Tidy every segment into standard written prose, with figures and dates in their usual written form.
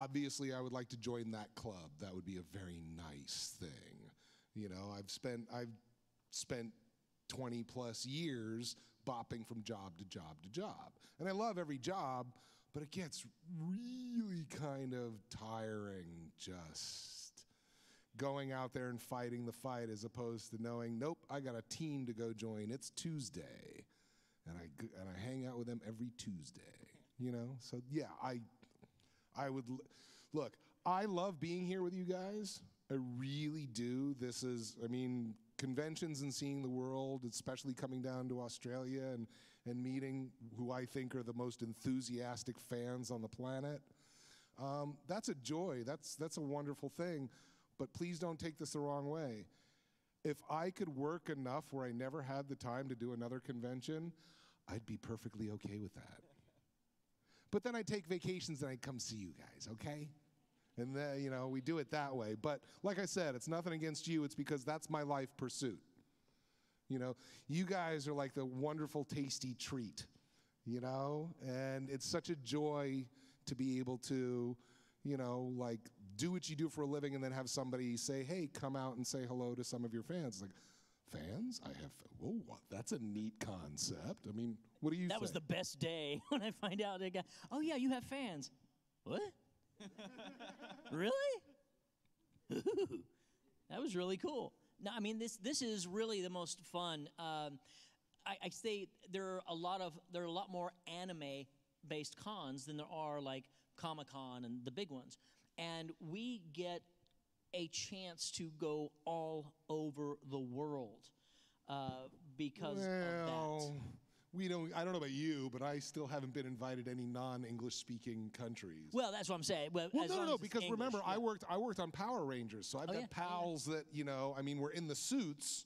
Obviously, I would like to join that club. That would be a very nice thing. You know, I've spent 20 plus years bopping from job to job to job. And I love every job, but it gets really kind of tiring just going out there and fighting the fight as opposed to knowing, nope, I got a team to go join. It's Tuesday. And I hang out with them every Tuesday, you know? So yeah, I would, look, I love being here with you guys. I really do. This is, I mean, conventions and seeing the world, especially coming down to Australia and meeting who I think are the most enthusiastic fans on the planet. That's a joy. That's a wonderful thing. But please don't take this the wrong way. If I could work enough where I never had the time to do another convention, I'd be perfectly okay with that. But then I'd take vacations and I'd come see you guys, okay? And then, you know, we do it that way. But like I said, it's nothing against you. It's because that's my life pursuit. You know, you guys are like the wonderful, tasty treat, you know? And it's such a joy to be able to, you know, like do what you do for a living and then have somebody say, hey, come out and say hello to some of your fans. It's like, fans? I have, whoa, that's a neat concept. I mean, what do you think? That was the best day when I find out they got, oh yeah, you have fans. What? Really? Ooh, that was really cool. No, I mean, this is really the most fun. I say there are a lot more anime-based cons than there are like Comic-Con and the big ones. And we get a chance to go all over the world because of that. I don't know about you, but I still haven't been invited to any non-English speaking countries. Well, that's what I'm saying. Well, no, because English, remember, yeah. I worked on Power Rangers, so I've got pals that, you know, I mean, we're in the suits.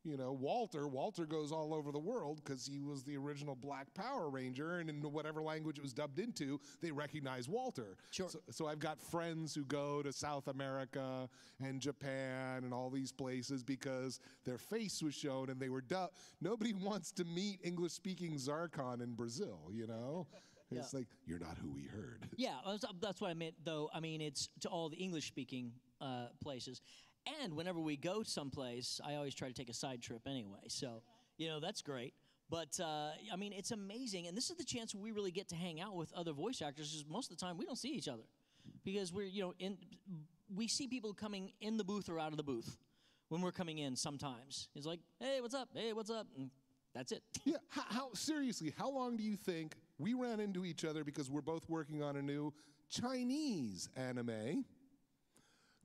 You know, Walter goes all over the world because he was the original Black Power Ranger, and in whatever language it was dubbed into, they recognize Walter. Sure. So I've got friends who go to South America and Japan and all these places because their face was shown and they were dubbed. Nobody wants to meet English-speaking Zarkon in Brazil, you know? It's like, you're not who we heard. Yeah, that's what I meant, though. I mean, it's to all the English-speaking places. And whenever we go someplace, I always try to take a side trip anyway. So, you know, that's great. But, I mean, it's amazing. And this is the chance we really get to hang out with other voice actors because most of the time we don't see each other. Because we're, you know, we see people coming in the booth or out of the booth when we're coming in sometimes. It's like, hey, what's up? Hey, what's up? And that's it. Yeah, seriously, how long do you think we ran into each other because we're both working on a new Chinese anime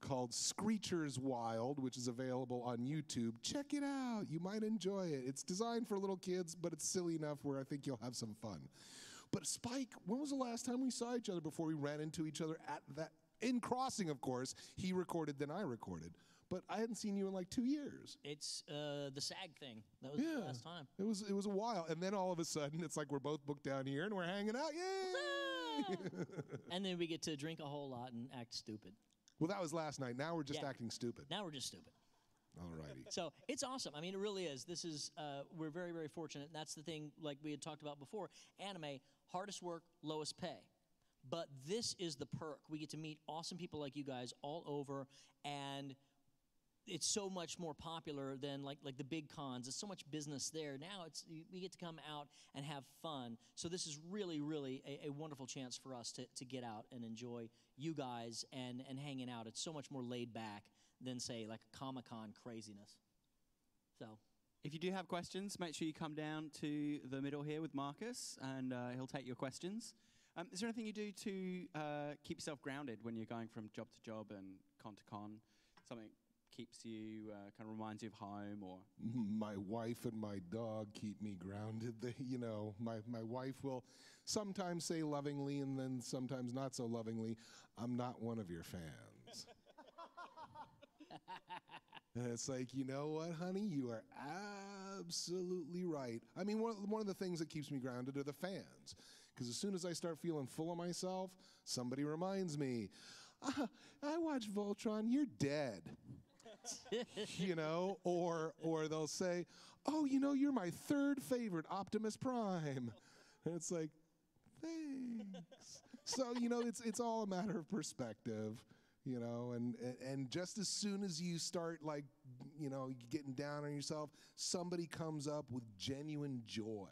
called Screechers Wild, which is available on YouTube. Check it out. You might enjoy it. It's designed for little kids, but it's silly enough where I think you'll have some fun. But Spike, when was the last time we saw each other before we ran into each other at that? In Crossing, of course. He recorded, then I recorded. But I hadn't seen you in like 2 years. It's the SAG thing. That was the last time. It was a while. And then all of a sudden, it's like we're both booked down here and we're hanging out. Yay! And then we get to drink a whole lot and act stupid. Well, that was last night. Now we're just acting stupid. Now we're just stupid. All righty. So it's awesome. I mean, it really is. This is, we're very, very fortunate. And that's the thing, like we had talked about before, anime, hardest work, lowest pay. But this is the perk. We get to meet awesome people like you guys all over, and it's so much more popular than like the big cons. There's so much business there. Now we get to come out and have fun. So this is really, really a wonderful chance for us to get out and enjoy you guys and hanging out. It's so much more laid back than, say, like Comic-Con craziness. So if you do have questions, make sure you come down to the middle here with Marcus, and he'll take your questions. Is there anything you do to keep yourself grounded when you're going from job to job and con to con? Something keeps you, kind of reminds you of home, or? My wife and my dog keep me grounded. You know, my wife will sometimes say lovingly and then sometimes not so lovingly, I'm not one of your fans. And it's like, you know what, honey? You are absolutely right. I mean, one of the things that keeps me grounded are the fans. Because as soon as I start feeling full of myself, somebody reminds me, I watched Voltron, you're dead. You know, or they'll say, oh, you know, you're my third favorite, Optimus Prime. And it's like, thanks. So, you know, it's all a matter of perspective, you know, and just as soon as you start, like, you know, getting down on yourself, somebody comes up with genuine joy.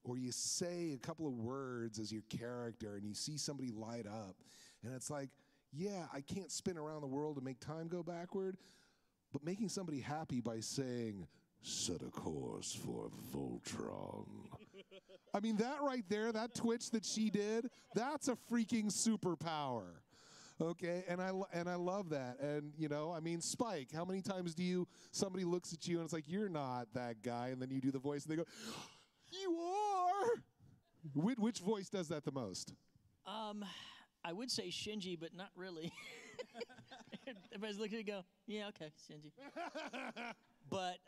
Or you say a couple of words as your character and you see somebody light up. And it's like, yeah, I can't spin around the world to make time go backward, but making somebody happy by saying, set a course for Voltron. I mean, that right there, that twitch that she did, that's a freaking superpower. Okay, and I love that. And, you know, I mean, Spike, how many times do somebody looks at you and it's like, you're not that guy, and then you do the voice and they go, you are. Which voice does that the most? I would say Shinji, but not really. Everybody's looking at you and go, yeah, okay, Shinji. But,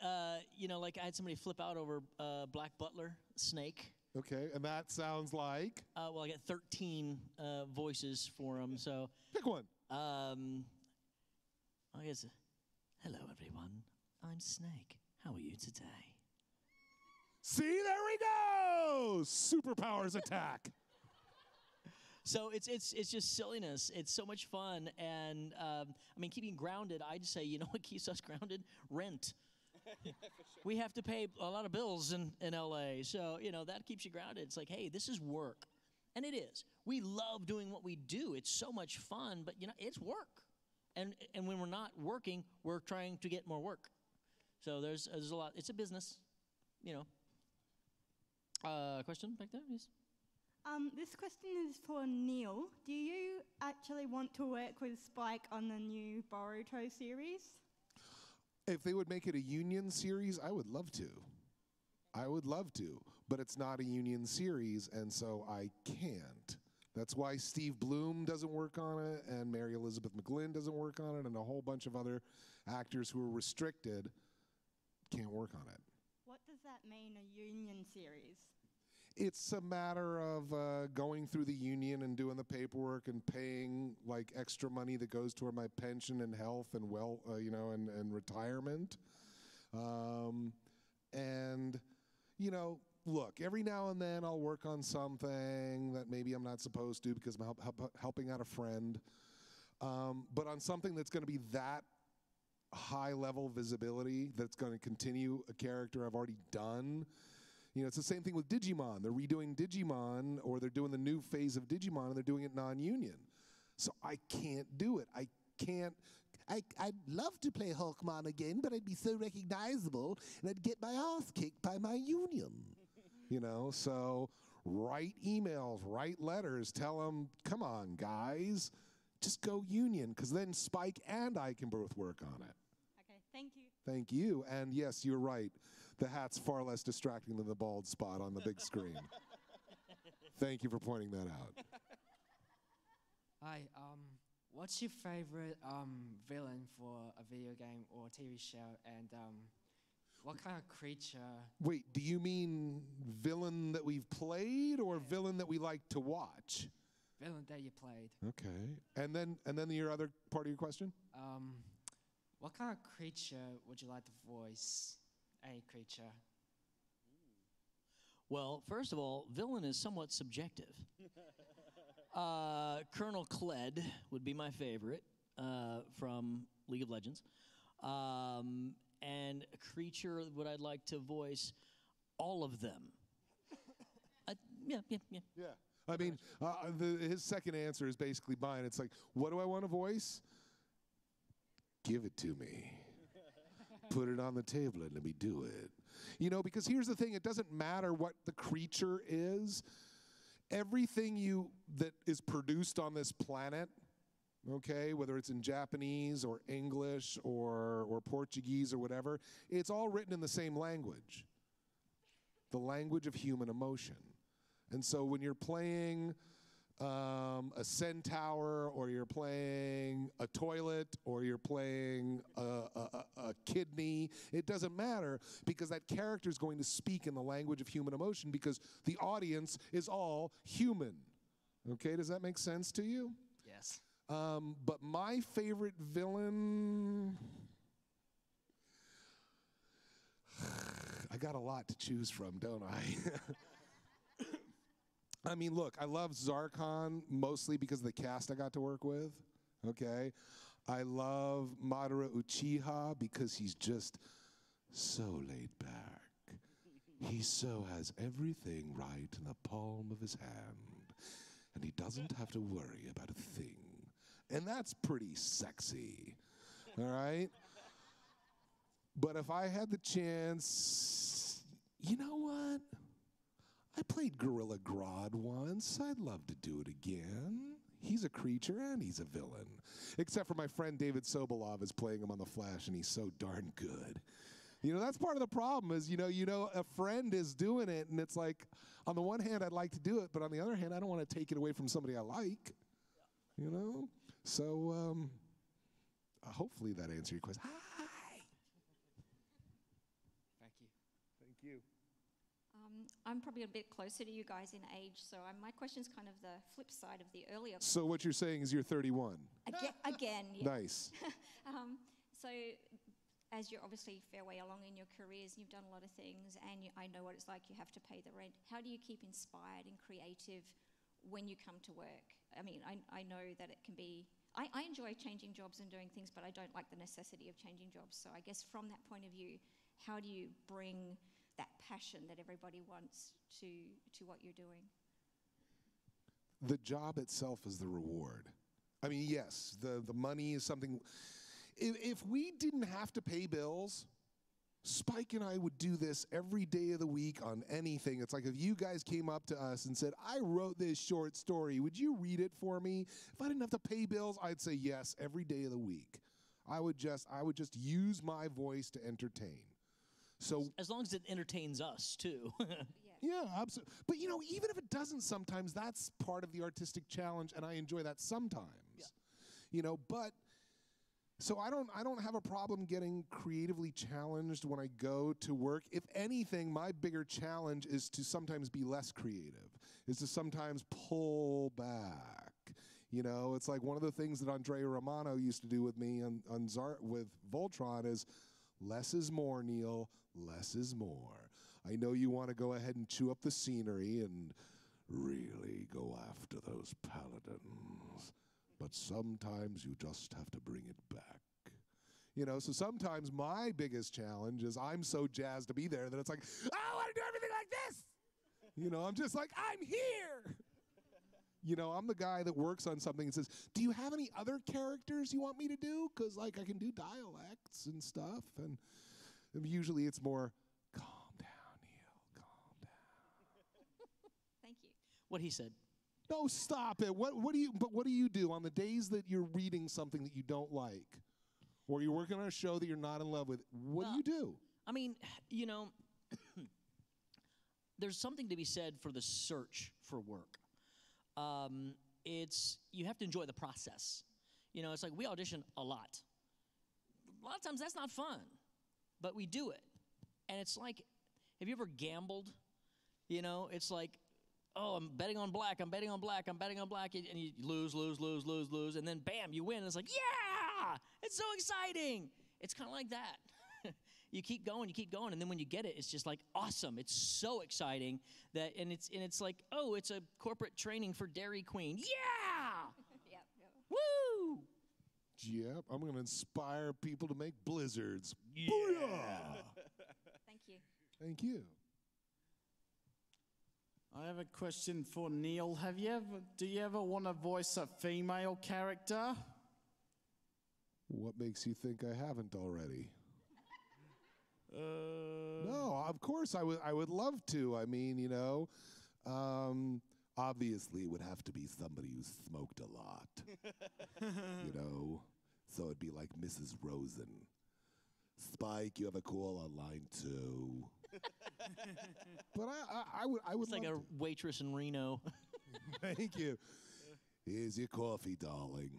you know, like I had somebody flip out over Black Butler, Snake. Okay, and that sounds like? Well, I got 13 voices for him, so. Pick one. I guess, hello, everyone. I'm Snake. How are you today? See, there we go! Superpowers attack. So it's just silliness. It's so much fun, and I mean, keeping grounded. I'd say, you know what keeps us grounded? Rent. Yeah, sure. We have to pay a lot of bills in LA, so you know that keeps you grounded. It's like, hey, this is work, and it is. We love doing what we do. It's so much fun, but you know, it's work. And when we're not working, we're trying to get more work. So there's a lot. It's a business, you know. Question back there, yes. This question is for Neil. Do you actually want to work with Spike on the new Boruto series? If they would make it a union series, I would love to. I would love to, but it's not a union series, and so I can't. That's why Steve Bloom doesn't work on it, and Mary Elizabeth McGlynn doesn't work on it, and a whole bunch of other actors who are restricted can't work on it. What does that mean, a union series? It's a matter of going through the union and doing the paperwork and paying like extra money that goes toward my pension and health and you know, and retirement. And you know, look, every now and then I'll work on something that maybe I'm not supposed to because I'm helping out a friend. But on something that's going to be that high level visibility, that's going to continue a character I've already done. You know, it's the same thing with Digimon. They're redoing Digimon, or they're doing the new phase of Digimon, and they're doing it non-union. So I can't do it. I can't. I'd love to play Hulkmon again, but I'd be so recognizable, and I'd get my ass kicked by my union. You know, so write emails, write letters, tell them, come on, guys, just go union, because then Spike and I can both work on it. Okay, thank you. Thank you. And yes, you're right. The hat's far less distracting than the bald spot on the big screen. Thank you for pointing that out. Hi, what's your favorite villain for a video game or TV show, and what kind of creature? Wait, do you mean villain that we've played, or villain that we like to watch? Villain that you played. Okay. And then your other part of your question? What kind of creature would you like to voice? Any creature. Well, first of all, villain is somewhat subjective. Colonel Kled would be my favorite from League of Legends. And a creature would I like to voice? All of them. Yeah. Yeah. I mean, his second answer is basically mine. It's like, what do I want to voice? Give it to me. Put it on the table and let me do it. You know, because here's the thing, it doesn't matter what the creature is. Everything that is produced on this planet, okay, whether it's in Japanese or English or Portuguese or whatever, it's all written in the same language. The language of human emotion. And so when you're playing a centaur, or you're playing a toilet, or you're playing a kidney, it doesn't matter, because that character is going to speak in the language of human emotion, because the audience is all human. Okay, does that make sense to you? Yes. But my favorite villain, I got a lot to choose from, don't I? I mean, look, I love Zarkon mostly because of the cast I got to work with, okay? I love Madara Uchiha because he's just so laid back. He so has everything right in the palm of his hand, and he doesn't have to worry about a thing. And that's pretty sexy, all right? But if I had the chance, you know what? I played Gorilla Grodd once. I'd love to do it again. He's a creature and he's a villain. Except for my friend David Sobolov is playing him on The Flash, and he's so darn good. You know, that's part of the problem is, you know, a friend is doing it, and it's like, on the one hand, I'd like to do it, but on the other hand, I don't want to take it away from somebody I like. You know? So, hopefully that answered your question. Hi! Thank you. Thank you. I'm probably a bit closer to you guys in age, so my question's kind of the flip side of the earlier. So what you're saying is you're 31? Again, yeah. Nice. So as you're obviously fair way along in your careers, you've done a lot of things, and I know what it's like, you have to pay the rent. How do you keep inspired and creative when you come to work? I mean, I know that it can be, I enjoy changing jobs and doing things, but I don't like the necessity of changing jobs. So I guess from that point of view, how do you bring that passion that everybody wants to what you're doing? The job itself is the reward. I mean, yes, the money is something. If we didn't have to pay bills, Spike and I would do this every day of the week on anything. It's like if you guys came up to us and said, I wrote this short story, would you read it for me? If I didn't have to pay bills, I'd say yes every day of the week. I would just use my voice to entertain. So as long as it entertains us too. yeah, absolutely. But you know, even if it doesn't sometimes, that's part of the artistic challenge, and I enjoy that sometimes. Yeah. You know, but so I don't have a problem getting creatively challenged when I go to work. If anything, my bigger challenge is to sometimes be less creative, is to sometimes pull back. You know, it's like one of the things that Andrea Romano used to do with me with Voltron is less is more, Neil, less is more. I know you want to go ahead and chew up the scenery and really go after those paladins, but sometimes you just have to bring it back. You know, so sometimes my biggest challenge is I'm so jazzed to be there that it's like, I want to do everything like this. You know, I'm just like, I'm here. You know, I'm the guy that works on something and says, do you have any other characters you want me to do? Because, like, I can do dialects and stuff. And usually it's more, calm down, Neil, calm down. Thank you. What he said. No, stop it. What do you do on the days that you're reading something that you don't like? Or you're working on a show that you're not in love with? What do you do? I mean, you know, there's something to be said for the search for work. You have to enjoy the process. You know, it's like we audition a lot. A lot of times that's not fun, but we do it. And it's like, have you ever gambled? You know, it's like, oh, I'm betting on black, I'm betting on black, I'm betting on black, and you lose, and then bam, you win. And it's like, yeah, it's so exciting. It's kind of like that. You keep going, and then when you get it, it's just like awesome. It's so exciting that, and it's like, oh, it's a corporate training for Dairy Queen. Yeah. Yep. Woo. Yep, I'm going to inspire people to make blizzards. Yeah. Booyah! Thank you. Thank you. I have a question for Neil. Do you ever want to voice a female character? What makes you think I haven't already? No, of course I would love to. I mean, you know, obviously it would have to be somebody who smoked a lot. You know, so it'd be like Mrs. Rosen. Spike, you have a call on line 2. But I would It's like a waitress in Reno. Thank you. Here's your coffee, darling.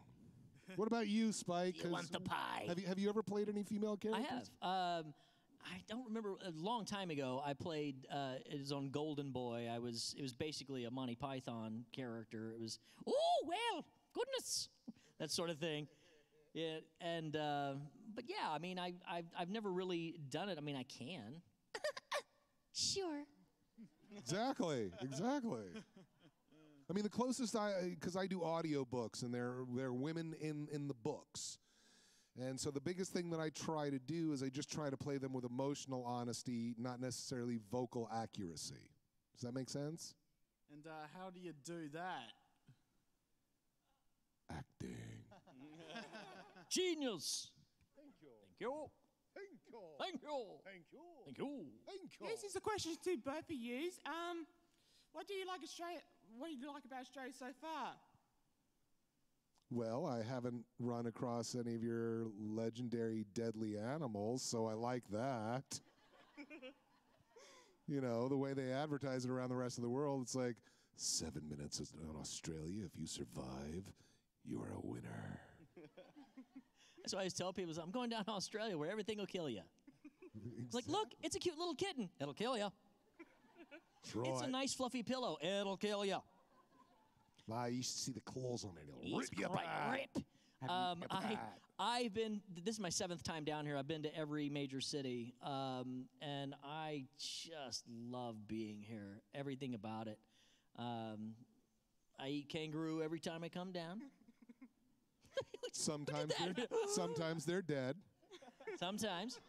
What about you, Spike? You want the pie? Have you ever played any female characters? I have. I don't remember. A long time ago, I played. It was on Golden Boy. It was basically a Monty Python character. It was, oh well, goodness, that sort of thing. Yeah, and but yeah, I mean, I've never really done it. I mean, I can. Sure. Exactly. I mean, the closest because I do audio books, and they're women in the books. And so the biggest thing that I try to do is I just try to play them with emotional honesty, not necessarily vocal accuracy. Does that make sense? And how do you do that? Acting. Genius. Thank you. Thank you. Thank you. Thank you. Thank you. Thank you. Thank you. This is a question to both of you. What do you like Australia? What do you like about Australia so far? Well, I haven't run across any of your legendary deadly animals, so I like that. You know, the way they advertise it around the rest of the world, it's like 7 minutes in Australia. If you survive, you're a winner. That's why I always tell people, I'm going down to Australia where everything will kill you. It's like, look, it's a cute little kitten. It'll kill you. It's a nice fluffy pillow. It'll kill you. You should see the claws on it. It'll rip you apart. Rip. I've been, this is my 7th time down here. I've been to every major city, and I just love being here, everything about it. I eat kangaroo every time I come down. Sometimes they're dead. Sometimes.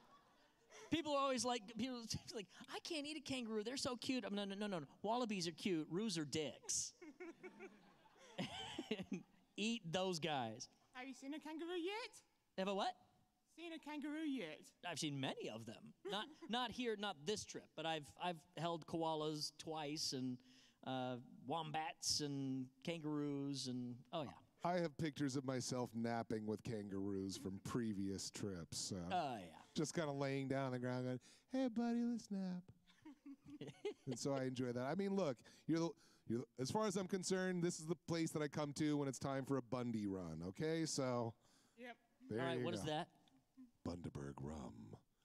People are always like, I can't eat a kangaroo. They're so cute. No. Wallabies are cute. Roos are dicks. Eat those guys. Have you seen a kangaroo yet? Have a what? Seen a kangaroo yet? I've seen many of them. Not here, not this trip, but I've held koalas twice, and wombats and kangaroos, and oh yeah. I have pictures of myself napping with kangaroos from previous trips. Oh yeah. Just kind of laying down on the ground going, hey, buddy, let's nap. And so I enjoy that. I mean, look, as far as I'm concerned, this is the place that I come to when it's time for a Bundy run, okay? So, Yep. There All right, you what go. is that? Bundaberg rum.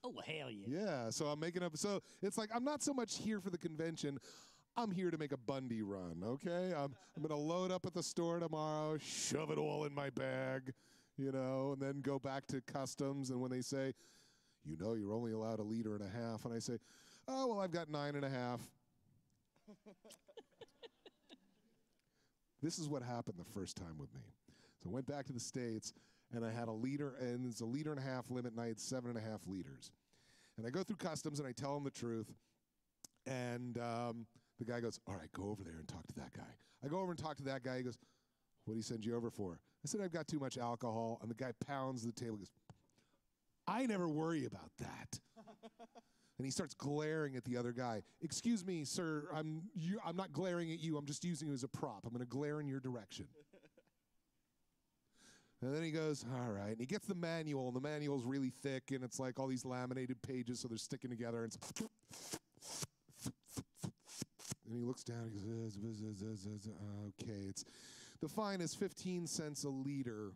Oh, hell yeah. Yeah, so I'm making up. So it's like I'm not so much here for the convention. I'm here to make a Bundy run, okay? I'm going to load up at the store tomorrow, shove it all in my bag, you know, and then go back to customs. And when they say, you know, you're only allowed 1.5 liters, and I say, oh, well, I've got 9.5. This is what happened the first time with me. So I went back to the States, and I had 1 liter, and it's 1.5 liters limit, and I had 7.5 liters. And I go through customs, and I tell them the truth, and the guy goes, all right, go over there and talk to that guy. I go over and talk to that guy. He goes, what did he send you over for? I said, I've got too much alcohol, and the guy pounds the table and goes, I never worry about that. And he starts glaring at the other guy. Excuse me, sir, I'm not glaring at you. I'm just using you as a prop. I'm going to glare in your direction. And then he goes, all right. And he gets the manual, and the manual's really thick, and it's like all these laminated pages, so they're sticking together. And he looks down, and he goes, okay, the fine is 15 cents a liter.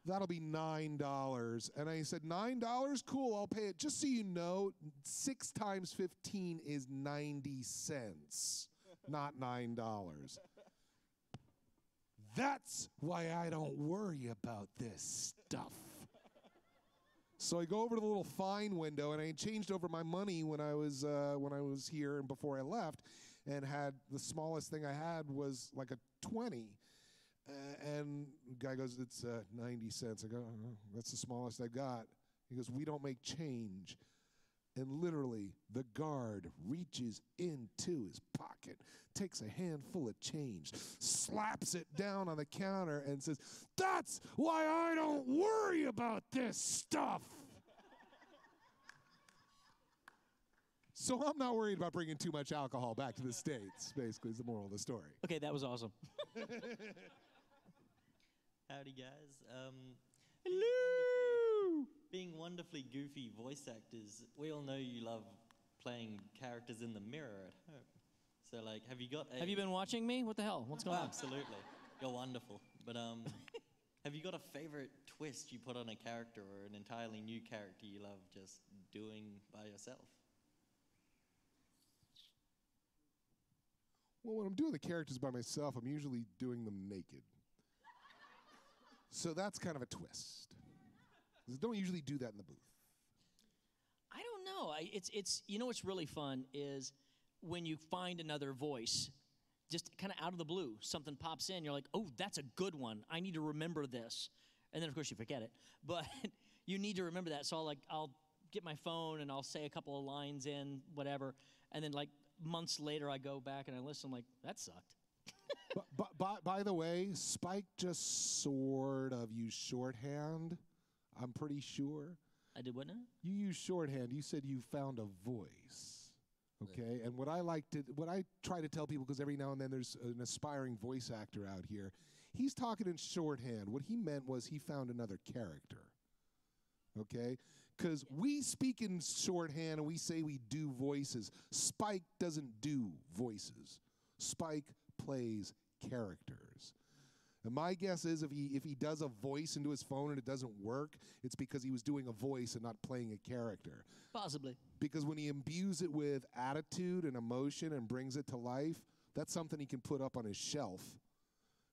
That'll be $9. And I said, $9? Cool, I'll pay it. Just so you know, 6 times 15 is 90 cents, not $9. That's why I don't worry about this stuff. So I go over to the little fine window, and I changed over my money when I was here and before I left, and had the smallest thing I had was like a 20. And the guy goes, it's 90 cents. I go, oh, that's the smallest I got. He goes, we don't make change. And literally, the guard reaches into his pocket, takes a handful of change, slaps it down on the counter, and says, that's why I don't worry about this stuff. So I'm not worried about bringing too much alcohol back to the States, basically, is the moral of the story. Okay, that was awesome. Howdy, guys. Hello! Being wonderfully goofy voice actors, we all know you love playing characters in the mirror at home. So, like, have you been watching me? What the hell? What's going on? Absolutely. You're wonderful. But have you got a favorite twist you put on a character or an entirely new character you love just doing by yourself? Well, when I'm doing the characters by myself, I'm usually doing them naked. So that's kind of a twist. 'Cause I don't usually do that in the booth. I don't know. It's you know what's really fun is when you find another voice just kind of out of the blue, something pops in. You're like, oh, that's a good one. I need to remember this. And then, of course, you forget it. But you need to remember that. So I'll get my phone and I'll say a couple of lines in, whatever. And then, like, months later, I go back and I listen. I'm like, that sucked. By the way, Spike just sort of used shorthand, I'm pretty sure. I did what now? You used shorthand. You said you found a voice, okay? And what I try to tell people, because every now and then there's an aspiring voice actor out here, he's talking in shorthand. What he meant was he found another character, okay? Because we speak in shorthand and we say we do voices. Spike doesn't do voices. Spike plays characters. And my guess is if he does a voice into his phone and it doesn't work, it's because he was doing a voice and not playing a character. Possibly. Because when he imbues it with attitude and emotion and brings it to life, that's something he can put up on his shelf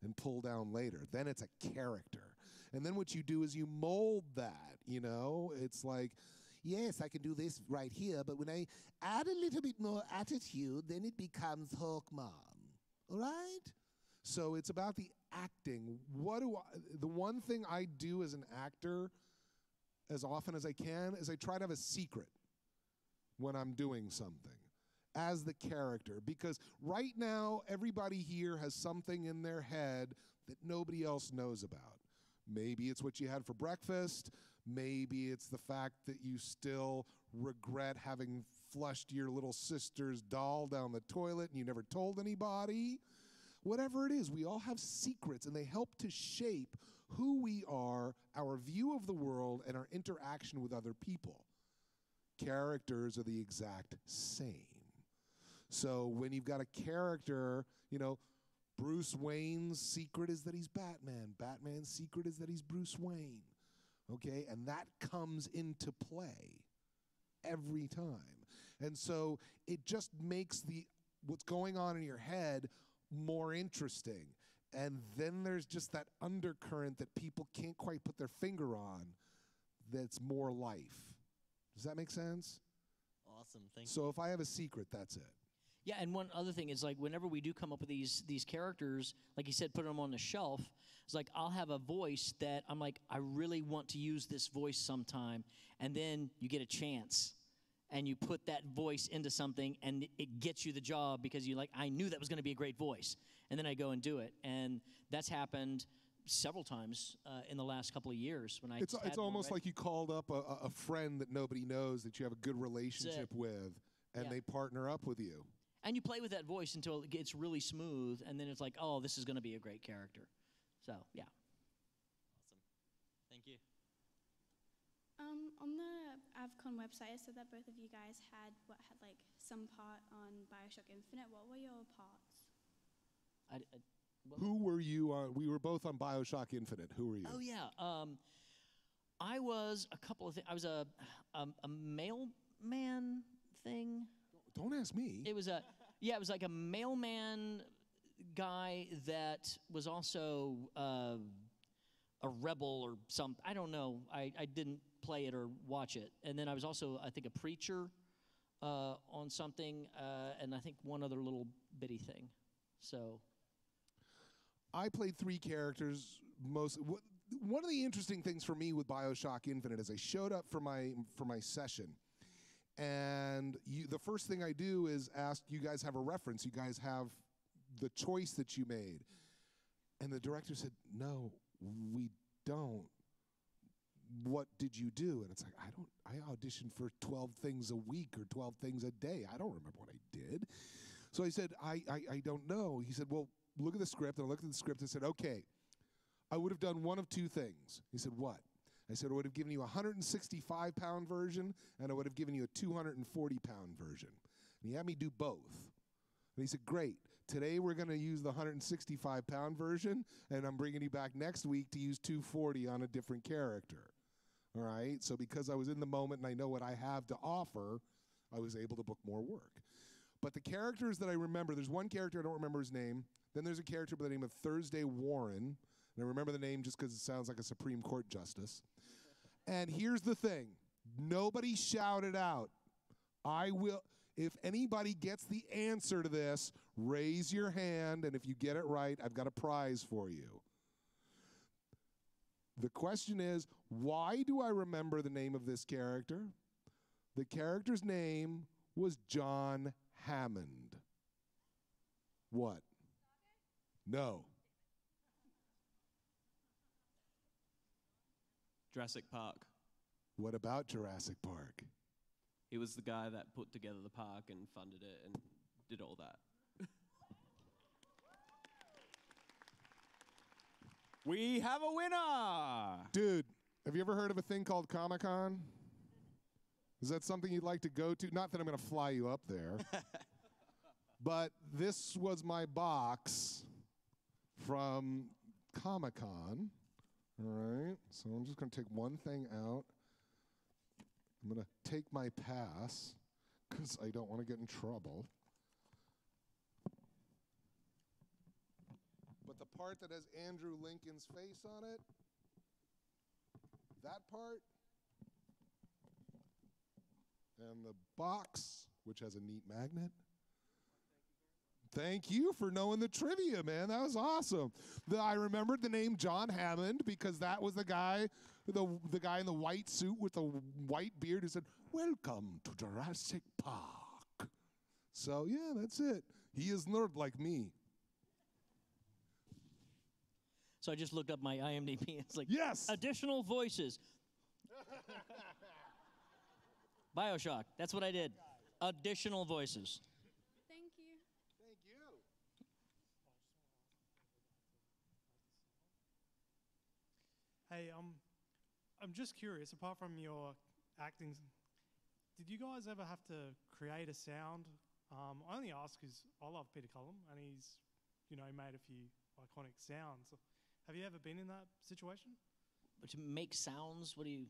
and pull down later. Then it's a character. And then what you do is you mold that, you know? It's like, yes, I can do this right here, but when I add a little bit more attitude, then it becomes Hawkman. All right? So it's about the acting. The one thing I do as an actor as often as I can is I try to have a secret when I'm doing something as the character. Because right now, everybody here has something in their head that nobody else knows about. Maybe it's what you had for breakfast. Maybe it's the fact that you still regret having flushed your little sister's doll down the toilet and you never told anybody. Whatever it is, we all have secrets, and they help to shape who we are, our view of the world, and our interaction with other people. Characters are the exact same. So when you've got a character, you know, Bruce Wayne's secret is that he's Batman. Batman's secret is that he's Bruce Wayne. Okay? And that comes into play every time. And so it just makes what's going on in your head more interesting. And then there's just that undercurrent that people can't quite put their finger on that's more life. Does that make sense? Awesome, thank you. So if I have a secret, that's it. Yeah, and one other thing is, like, whenever we do come up with these characters, like you said, put them on the shelf, it's like I'll have a voice that I'm like, I really want to use this voice sometime, and then you get a chance, and you put that voice into something, and it gets you the job because you're like, I knew that was going to be a great voice, and then I go and do it, and that's happened several times in the last couple of years when I. It's almost like you called up a friend that nobody knows that you have a good relationship with, and they partner up with you. And you play with that voice until it gets really smooth, and then it's like, oh, this is going to be a great character. So, yeah. Awesome. Thank you. On the AVCon website, it said that both of you guys had like some part on BioShock Infinite. What were your parts? Who were you on? We were both on BioShock Infinite. Who were you? Oh, yeah. I was a couple of things. I was a mailman thing. Don't ask me. It was it was like a mailman guy that was also a rebel or something. I don't know. I didn't play it or watch it. And then I was also, I think, a preacher on something, and I think one other little bitty thing. So I played 3 characters. One of the interesting things for me with BioShock Infinite is I showed up for my session. And the first thing I do is ask, you guys have a reference? You guys have the choice that you made? And the director said, no, we don't. What did you do? And it's like, I auditioned for 12 things a week or 12 things a day. I don't remember what I did. So I said, I don't know. He said, well, look at the script. And I looked at the script and said, okay, I would have done one of 2 things. He said, what? I said, I would have given you a 165-pound version, and I would have given you a 240-pound version. And he had me do both. And he said, great. Today we're going to use the 165-pound version, and I'm bringing you back next week to use 240 on a different character. All right? So because I was in the moment and I know what I have to offer, I was able to book more work. But the characters that I remember, there's one character, I don't remember his name. Then there's a character by the name of Thursday Warren. And I remember the name just because it sounds like a Supreme Court justice. And here's the thing. Nobody shouted out, I will. If anybody gets the answer to this, raise your hand, and if you get it right, I've got a prize for you. The question is, why do I remember the name of this character? The character's name was John Hammond. What? No. Jurassic Park. What about Jurassic Park? He was the guy that put together the park and funded it and did all that. We have a winner! Dude, have you ever heard of a thing called Comic-Con? Is that something you'd like to go to? Not that I'm going to fly you up there. But this was my box from Comic-Con. All right, so I'm just going to take one thing out. I'm going to take my pass because I don't want to get in trouble. But the part that has Andrew Lincoln's face on it, that part, and the box, which has a neat magnet. Thank you for knowing the trivia, man. That was awesome. I remembered the name John Hammond because that was the guy in the white suit with the white beard who said, "Welcome to Jurassic Park." So, yeah, that's it. He is nerd like me. So I just looked up my IMDb. It's like, yes! Additional voices. BioShock. That's what I did. Additional voices. Thank you. Thank you. Hey, I'm just curious, apart from your acting, did you guys ever have to create a sound? I only ask because I love Peter Cullum, and he's, made a few iconic sounds. Have you ever been in that situation? But to make sounds, what do you...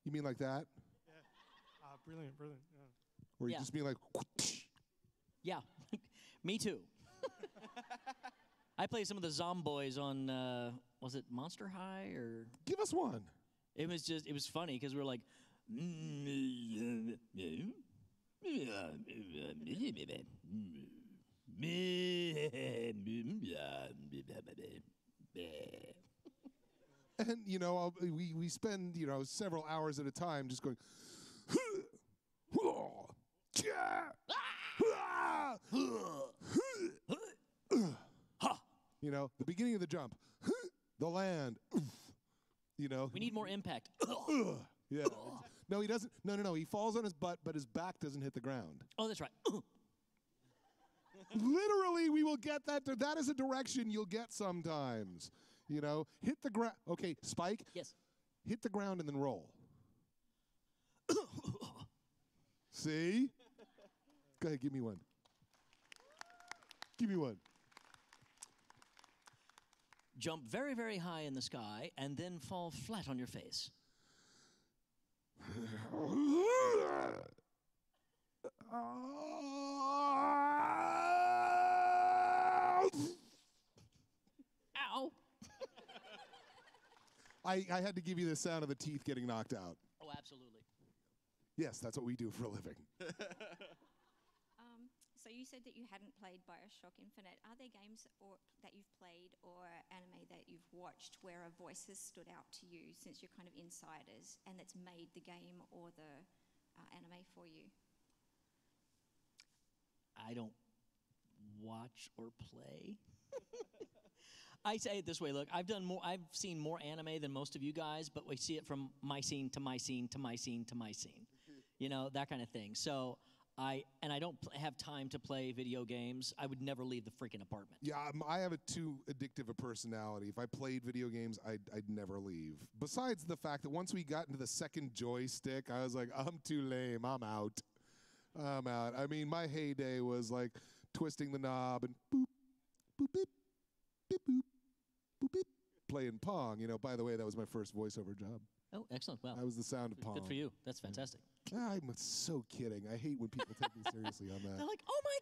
You mean like that? Yeah. Brilliant. Yeah. Or you Yeah. just mean like... Yeah, me too. I played some of the Zomboys on, was it Monster High or? Give us one. It was funny because we were like, And, we spend, several hours at a time just going... The beginning of the jump, the land, we need more impact. Yeah. No, he doesn't. No. He falls on his butt, but his back doesn't hit the ground. Oh, that's right. Literally, we will get that. That is a direction you'll get sometimes. Hit the ground. Okay, Spike. Yes. Hit the ground and then roll. See? Go ahead, give me one. Give me one. Jump very, very high in the sky and then fall flat on your face. Ow. I had to give you the sound of the teeth getting knocked out. Oh, absolutely. Yes, that's what we do for a living. So you said that you hadn't played BioShock Infinite. Are there games that you've played or anime that you've watched where a voice has stood out to you since you're kind of insiders and that's made the game or the anime for you? I don't watch or play. I say it this way, look, I've seen more anime than most of you guys, but we see it from my scene to my scene to my scene to my scene. That kind of thing. So I don't have time to play video games. I would never leave the freaking apartment. Yeah, I have too addictive a personality. If I played video games, I'd never leave. Besides the fact that once we got into the second joystick, I was like, I'm too lame. I'm out. I mean, my heyday was like twisting the knob and boop, boop, beep, beep, boop, boop, beep, playing Pong. You know, by the way, that was my first voiceover job. Oh, excellent. Wow. I was the sound of Pong. Good for you. That's fantastic. I'm so kidding. I hate when people take me seriously on that. They're like, oh my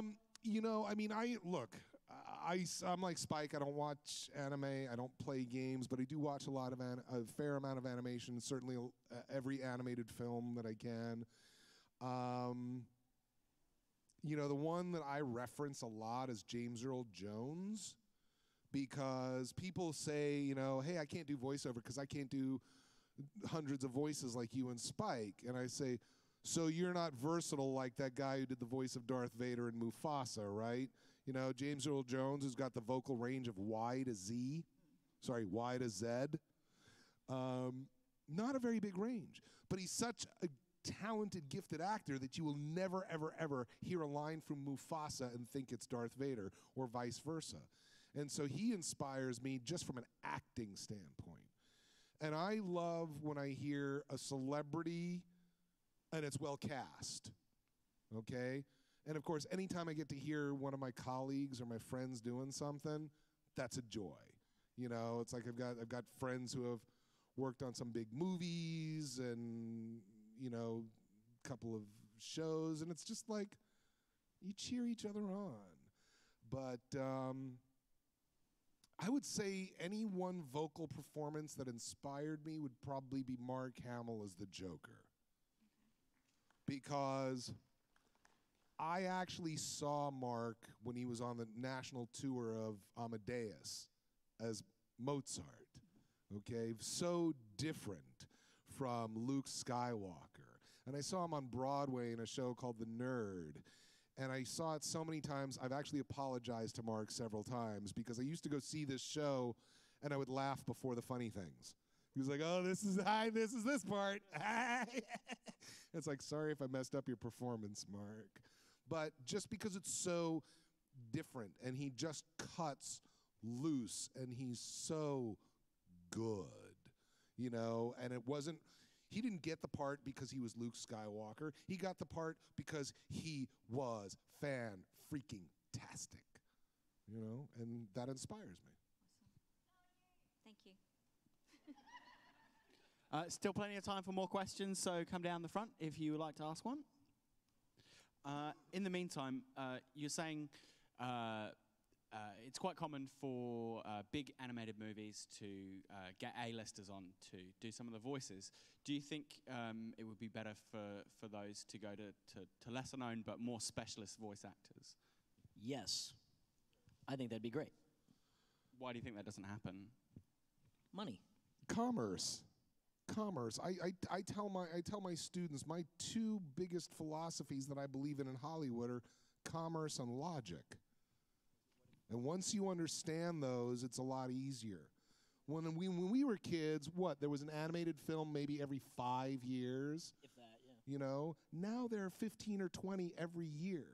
gosh. You know, I mean, I'm like Spike. I don't watch anime. I don't play games, but I do watch a fair amount of animation. Certainly, every animated film that I can. You know, the one that I reference a lot is James Earl Jones, because people say, you know, hey, I can't do voiceover because I can't do hundreds of voices like you and Spike. And I say, so you're not versatile like that guy who did the voice of Darth Vader and Mufasa, right? You know, James Earl Jones, who's got the vocal range of Y to Z. Not a very big range, but he's such a talented, gifted actor that you will never, ever, ever hear a line from Mufasa and think it's Darth Vader, or vice versa. And so he inspires me just from an acting standpoint. And I love when I hear a celebrity and it's well cast, okay? And of course, anytime I get to hear one of my colleagues or my friends doing something, that's a joy. You know, it's like I've got friends who have worked on some big movies and, you know, a couple of shows, and it's just like you cheer each other on. But I would say any one vocal performance that inspired me would probably be Mark Hamill as the Joker. Because I actually saw Mark when he was on the national tour of Amadeus as Mozart, okay? So different from Luke Skywalker. And I saw him on Broadway in a show called The Nerd. And I saw it so many times, I've actually apologized to Mark several times, because I used to go see this show and I would laugh before the funny things. He was like, oh, this is this part. It's like, sorry if I messed up your performance, Mark. But just because it's so different and he just cuts loose and he's so good, you know, and he didn't get the part because he was Luke Skywalker. He got the part because he was fan-freaking-tastic, you know, and that inspires me. Thank you. Still plenty of time for more questions, so come down the front if you would like to ask one. In the meantime, you're saying it's quite common for big animated movies to get A-listers on to do some of the voices. Do you think it would be better for those to go to lesser known but more specialist voice actors? Yes. I think that'd be great. Why do you think that doesn't happen? Money. Commerce. I tell my students my two biggest philosophies that I believe in Hollywood are commerce and logic. And once you understand those, it's a lot easier. When we were kids, there was an animated film maybe every 5 years. If that, yeah. You know, now there are 15 or 20 every year.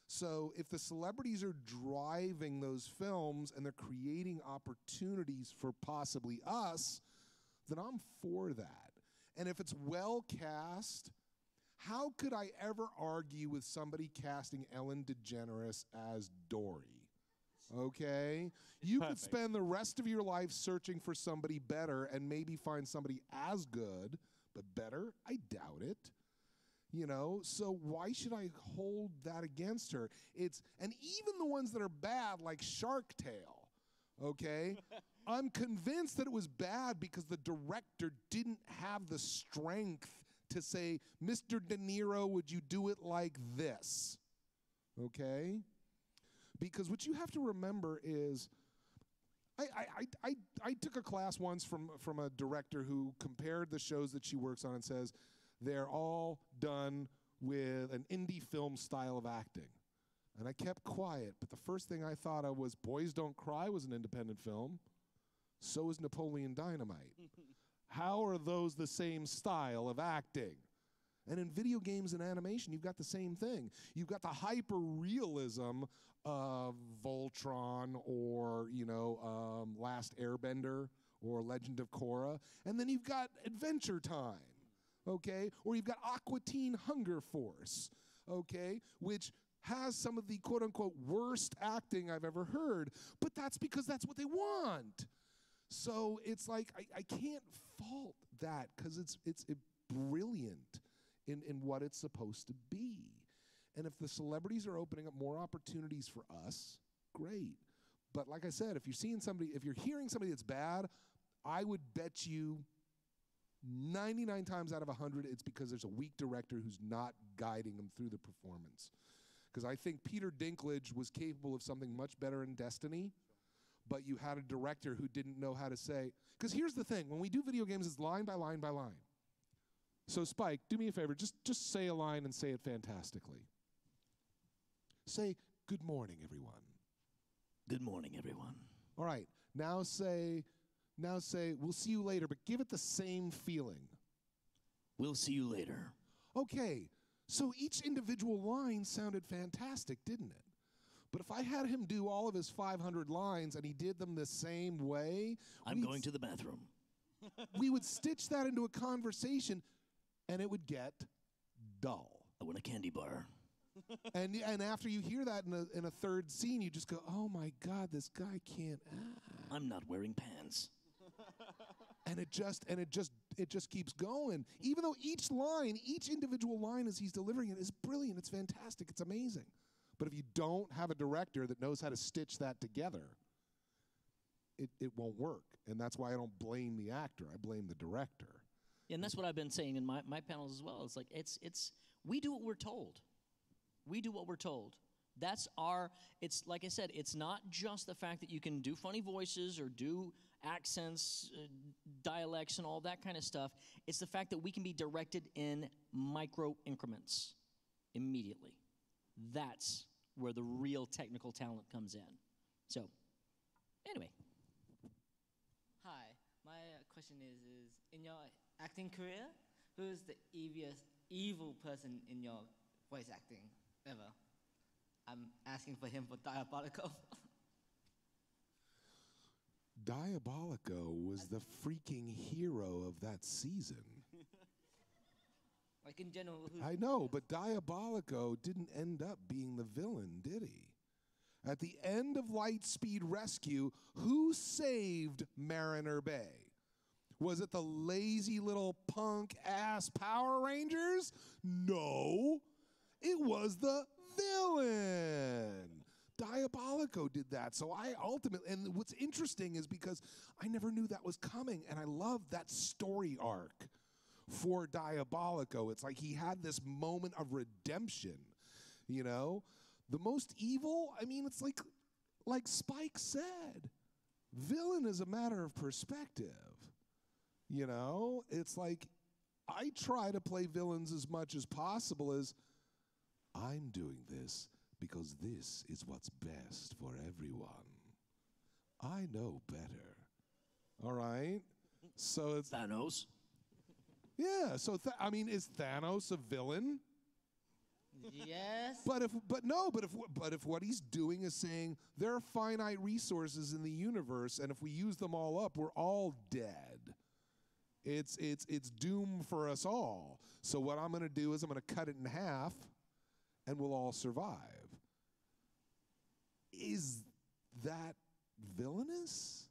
So if the celebrities are driving those films and they're creating opportunities for possibly us, then I'm for that. And if it's well cast, how could I ever argue with somebody casting Ellen DeGeneres as Dory? Okay? You could spend the rest of your life searching for somebody better and maybe find somebody as good, but better? I doubt it. You know, so why should I hold that against her? And even the ones that are bad, like Shark Tale, okay? I'm convinced that it was bad because the director didn't have the strength to say, Mr. De Niro, would you do it like this? Okay? Because what you have to remember is, I took a class once from a director who compared the shows that she works on and says, they're all done with an indie film style of acting. And I kept quiet, but the first thing I thought of was Boys Don't Cry was an independent film. So is Napoleon Dynamite. How are those the same style of acting? And in video games and animation, you've got the same thing. You've got the hyper-realism of Voltron or, you know, Last Airbender or Legend of Korra. And then you've got Adventure Time, okay? Or you've got Aqua Teen Hunger Force, okay? Which has some of the quote-unquote worst acting I've ever heard. But that's because that's what they want. So it's like I can't fault that because it's brilliant in what it's supposed to be. And if the celebrities are opening up more opportunities for us, great. But like I said, if you're hearing somebody that's bad, I would bet you 99 times out of 100 it's because there's a weak director who's not guiding them through the performance. Because I think Peter Dinklage was capable of something much better in Destiny, but you had a director who didn't know how to say, because here's the thing, when we do video games, it's line by line by line. So Spike, do me a favor, just say a line and say it fantastically. Say, good morning, everyone. Good morning, everyone. All right, now say, we'll see you later, but give it the same feeling. We'll see you later. Okay, so each individual line sounded fantastic, didn't it? But if I had him do all of his 500 lines and he did them the same way... I'm going to the bathroom. We would stitch that into a conversation and it would get dull. I want a candy bar. And after you hear that in a third scene, you just go, oh my God, this guy can't act. I'm not wearing pants. And it just keeps going. Even though each individual line as he's delivering it is brilliant, it's fantastic, it's amazing. But if you don't have a director that knows how to stitch that together, it won't work. And that's why I don't blame the actor, I blame the director. Yeah, and that's what I've been saying in my panels as well. It's like, we do what we're told. We do what we're told. It's like I said, it's not just the fact that you can do funny voices or do accents, dialects, and all that kind of stuff. It's the fact that we can be directed in micro increments immediately. That's where the real technical talent comes in. So, anyway. Hi, my question is in your acting career, who is the evil person in your voice acting ever? I'm asking for him for Diabolico. Diabolico was the freaking hero of that season. Like in general, I know, but Diabolico didn't end up being the villain, did he? At the end of Lightspeed Rescue, who saved Mariner Bay? Was it the lazy little punk-ass Power Rangers? No, it was the villain. Diabolico did that. So I ultimately, and what's interesting is because I never knew that was coming, and I love that story arc for Diabolico. It's like he had this moment of redemption, you know? The most evil, I mean, it's like Spike said, villain is a matter of perspective, you know? It's like, I try to play villains as much as possible as, I'm doing this because this is what's best for everyone. I know better. All right? So it's Thanos. Yeah, so is Thanos a villain? Yes. But if what he's doing is saying there are finite resources in the universe, and if we use them all up, we're all dead. It's doom for us all. So what I'm going to do is I'm going to cut it in half, and we'll all survive. Is that villainous?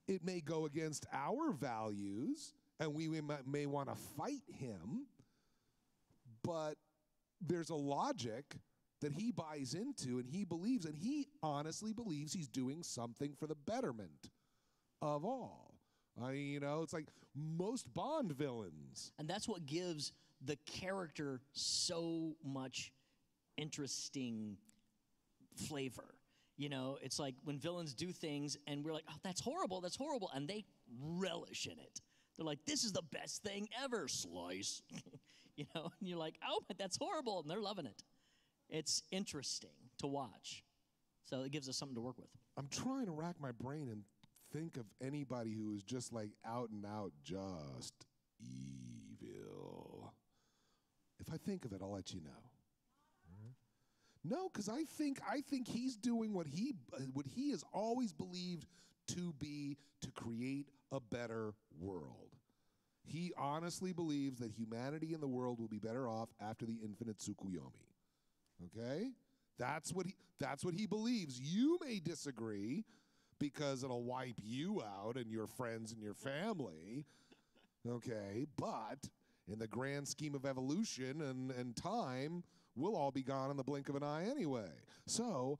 It may go against our values, and we may want to fight him, but there's a logic that he buys into and he believes, and he honestly believes he's doing something for the betterment of all. It's like most Bond villains. And that's what gives the character so much interesting flavor. You know, it's like when villains do things and we're like, oh, that's horrible, and they relish in it. They're like, this is the best thing ever, slice. You know, and you're like, oh, but that's horrible, and they're loving it. It's interesting to watch. So it gives us something to work with. I'm trying to rack my brain and think of anybody who is just like out and out just evil. If I think of it, I'll let you know. No, because I think he's doing what he has always believed to be, to create a better world. He honestly believes that humanity and the world will be better off after the infinite Tsukuyomi. Okay? That's what he believes. You may disagree, because it'll wipe you out and your friends and your family. Okay, but in the grand scheme of evolution and time, we'll all be gone in the blink of an eye anyway. So,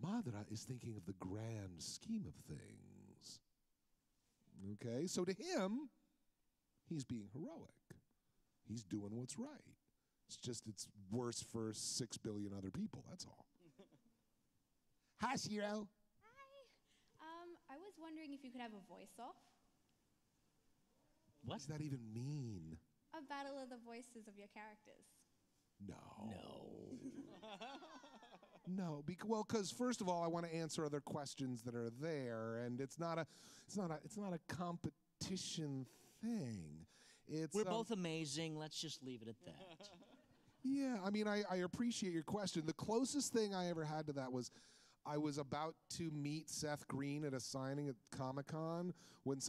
Madra is thinking of the grand scheme of things. Okay, so to him, he's being heroic. He's doing what's right. It's just it's worse for 6 billion other people, that's all. Hi, Shiro. I was wondering if you could have a voice off. What does that even mean? A battle of the voices of your characters. No. No, because first of all, I want to answer other questions that are there, and it's not a competition thing. We're both amazing. Let's just leave it at that. Yeah, I mean, I appreciate your question. The closest thing I ever had to that was I was about to meet Seth Green at a signing at Comic-Con when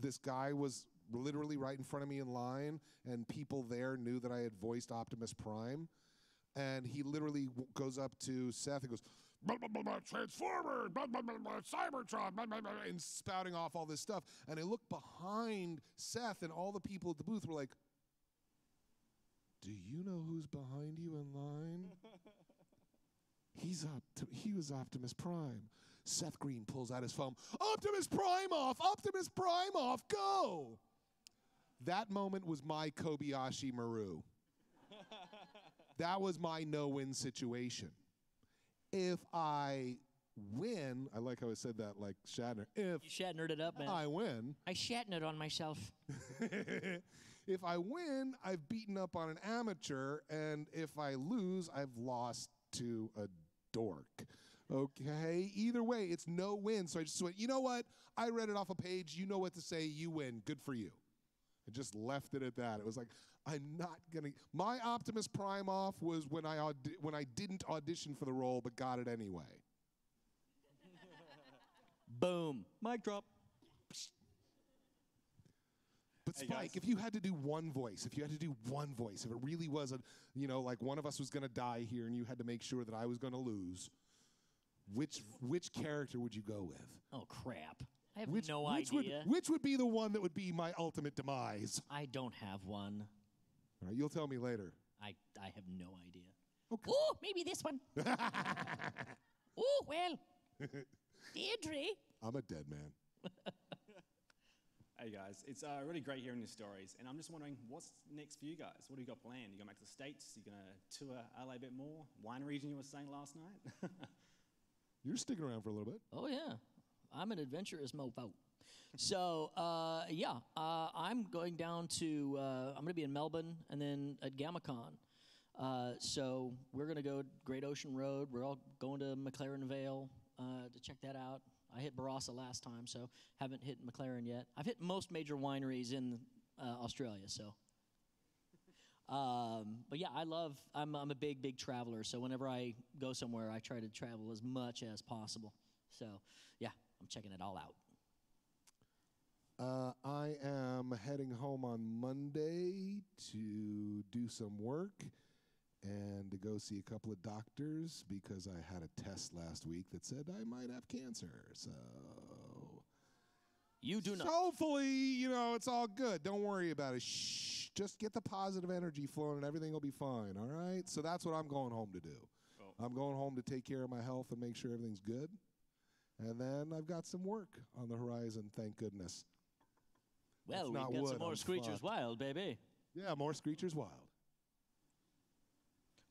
this guy was literally right in front of me in line, and people there knew that I had voiced Optimus Prime. And he literally goes up to Seth and goes, blah, blah, blah, blah, Transformer, blah, blah, blah, blah, Cybertron, blah, blah, blah, and spouting off all this stuff. And I looked behind Seth, and all the people at the booth were like, do you know who's behind you in line? He was Optimus Prime. Seth Green pulls out his phone. Optimus Prime off! Optimus Prime off! Go! That moment was my Kobayashi Maru. That was my no-win situation. If I win, I like how I said that like Shatner. If you Shatnered it up, man. I win. I Shatnered on myself. If I win, I've beaten up on an amateur, and if I lose, I've lost to a dork. Okay? Either way, it's no win. So I just went, you know what? I read it off a page. You know what to say. You win. Good for you. I just left it at that. It was like, I'm not going to. My Optimus Prime off was when I didn't audition for the role but got it anyway. Boom. Mic drop. But Spike, if you had to do one voice, if it really was like one of us was going to die here and you had to make sure that I was going to lose, which character would you go with? Oh, crap. I have no idea. Which would be the one that would be my ultimate demise? I don't have one. All right, you'll tell me later. I have no idea. Okay. Oh, maybe this one. Oh, well. Deirdre. I'm a dead man. Hey guys, it's really great hearing your stories, and I'm just wondering what's next for you guys? What do you got planned? You going back to the States? You going to tour LA a bit more? Wine region you were saying last night? You're sticking around for a little bit. Oh yeah, I'm an adventurous mofo. So I'm going down to. I'm going to be in Melbourne and then at AVCon. So we're going to go Great Ocean Road. We're all going to McLaren Vale to check that out. I hit Barossa last time, so haven't hit McLaren yet. I've hit most major wineries in Australia, so. But yeah, I'm a big traveler, so whenever I go somewhere, I try to travel as much as possible. So yeah, I'm checking it all out. I am heading home on Monday to do some work and to go see a couple of doctors because I had a test last week that said I might have cancer. So you do not. Hopefully, it's all good. Don't worry about it. Shh. Just get the positive energy flowing and everything will be fine, all right? So that's what I'm going home to do. Cool. I'm going home to take care of my health and make sure everything's good. And then I've got some work on the horizon, thank goodness. Well, we've got some more Screechers Wild, baby. Yeah, more Screechers Wild.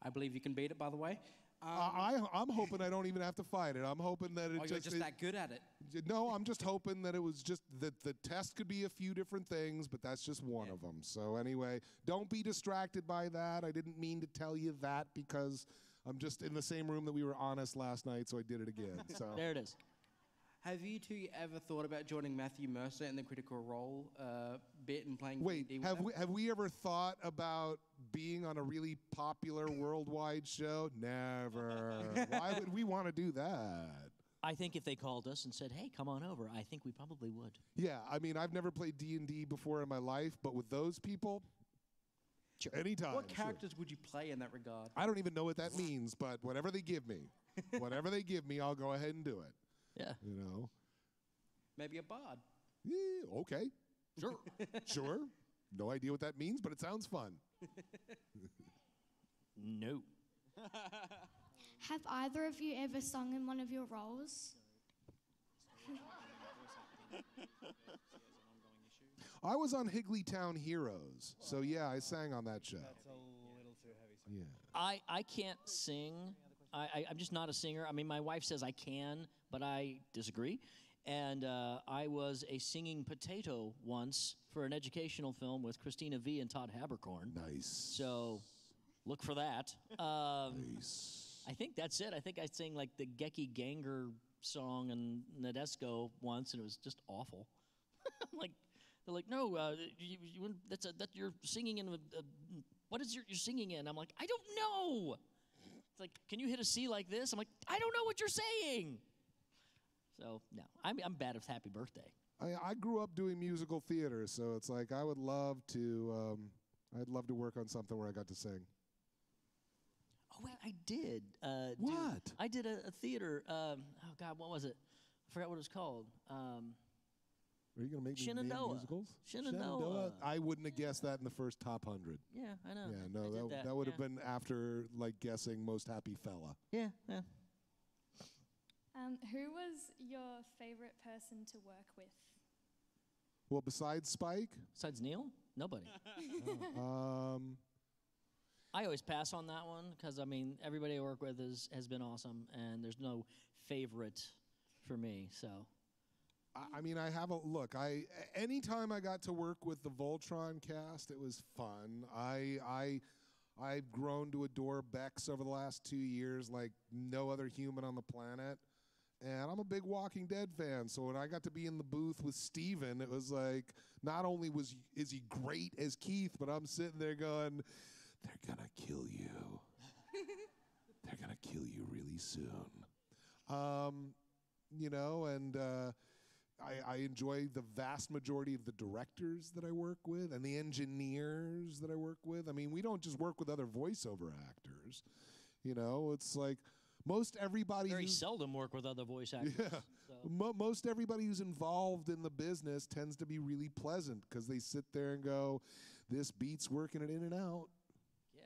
I believe you can beat it, by the way. I'm hoping I don't even have to fight it. I'm hoping that you're just that good at it. No, I'm just hoping that it was just that the test could be a few different things, but that's just one of them. So anyway, don't be distracted by that. I didn't mean to tell you that because I'm just in the same room that we were honest last night, so I did it again. So there it is. Have you two ever thought about joining Matthew Mercer in the Critical Role bit and playing? Wait, have we ever thought about being on a really popular worldwide show? Never. Why would we want to do that? I think if they called us and said, "Hey, come on over," I think we probably would. Yeah, I mean, I've never played D&D before in my life, but with those people, sure. Anytime. What characters would you play in that regard? I don't even know what that means, but whatever they give me, I'll go ahead and do it. Yeah. Maybe a bard. Yeah, okay. Sure. Sure. No idea what that means, but it sounds fun. No. Have either of you ever sung in one of your roles? I was on Higglytown Heroes, so yeah, I sang on that show. That's a little too heavy. Yeah. I can't sing. I'm just not a singer. I mean, my wife says I can, but I disagree. And I was a singing potato once for an educational film with Christina V. and Todd Haberkorn. Nice. So look for that. Nice. I think that's it. I think I sang like the Geki Ganger song in Nadesco once, and it was just awful. Like, they're like, no, that you're singing in. What is you're singing in? I'm like, I don't know. It's like, can you hit a C like this? I'm like, I don't know what you're saying. So no, I'm bad with Happy Birthday. I grew up doing musical theater, so it's like I would love to. I'd love to work on something where I got to sing. Oh, well, I did. What? I did a theater. Oh God, what was it? I forgot what it was called. Are you going to make me name Shenandoah. musicals? Shenandoah. I wouldn't have guessed that in the first top 100. Yeah, I know. Yeah, I no, did that would have been after like guessing most happy fella. Yeah, yeah. Who was your favorite person to work with? Well, besides Spike, Besides Neil, nobody. um, I always pass on that one because I mean everybody I work with has been awesome, and there's no favorite for me. So. I mean, I have a look. Anytime I got to work with the Voltron cast, it was fun. I've grown to adore Bex over the last 2 years like no other human on the planet. And I'm a big Walking Dead fan, so when I got to be in the booth with Steven, it was like, not only is he great as Keith, but I'm sitting there going, they're gonna kill you. They're gonna kill you really soon. You know, and I enjoy the vast majority of the directors that I work with and the engineers that I work with. I mean, we don't just work with other voiceover actors. You know, it's like most everybody Very seldom work with other voice actors. Yeah. So. Most everybody who's involved in the business tends to be really pleasant because they sit there and go, this beat's working it in and out. Yeah.